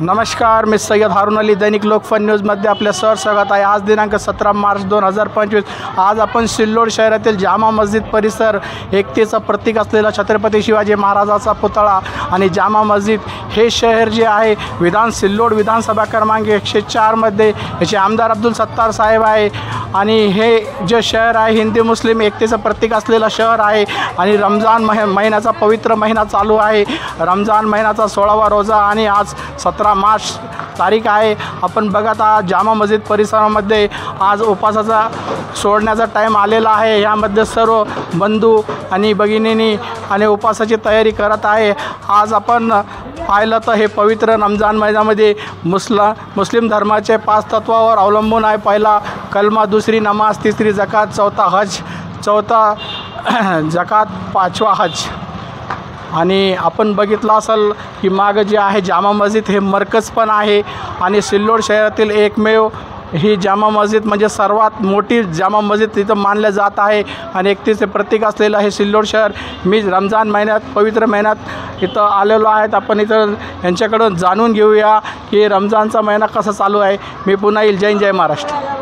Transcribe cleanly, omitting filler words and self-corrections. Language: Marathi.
नमस्कार, मी सय्यद हारून अली, दैनिक लोकफन न्यूजमध्ये आपले स्वागत आहे। आज दिनांक 17 मार्च 2025। आज आपण सिल्लोड शहरातील जामा मस्जिद परिसर, एकतेचं प्रतीक असलेला छत्रपती शिवाजी महाराजाचा पुतळा आणि जामा मस्जिद हे शहर जे आहे सिल्लोड विधानसभा क्रमांक 104 मध्ये याचे आमदार अब्दुल सत्तार साहेब आहे। आणि हे जे शहर आहे हिंदू मुस्लिम एकतेचं प्रतीक असलेला शहर आहे आणि रमजान महिन्याचा पवित्र महिना चालू आहे। रमजान महिन्याचा 16वा रोजा आणि आज 17 मार्च तारीख आहे। आपण बघत आहात जामा मस्जिद परिसरामध्ये आज उपासाचा सोडण्याचा टाईम आलेला आहे। यामध्ये सर्व बंधू आणि भगिनींनी आणि उपासाची तयारी करत आहे। आज आपण पाहिलं तर हे पवित्र रमजान महिन्यामध्ये मुस्लिम धर्माचे 5 तत्वावर अवलंबून आहे। पहिला कलमा, दुसरी नमाज, तिसरी जकात, चौथा हज, चौथा जकात, 5वा हज। आणि आपण बघितलं असेल की मागं जे आहे जामा मस्जिद हे मरकज पण आहे आणि सिल्लोड शहरातील एकमेव ही जामा मस्जिद म्हणजे सर्वात मोठी जामा मस्जिद तिथं मानल्या जात आहे आणि एकतेचे प्रतीक असलेलं हे सिल्लोड शहर। मी रमजान महिन्यात पवित्र महिन्यात इथं आलेलो आहेत। आपण इथं यांच्याकडून जाणून घेऊया की रमजानचा महिना कसा चालू आहे। मी पुन्हा येईल। जय महाराष्ट्र।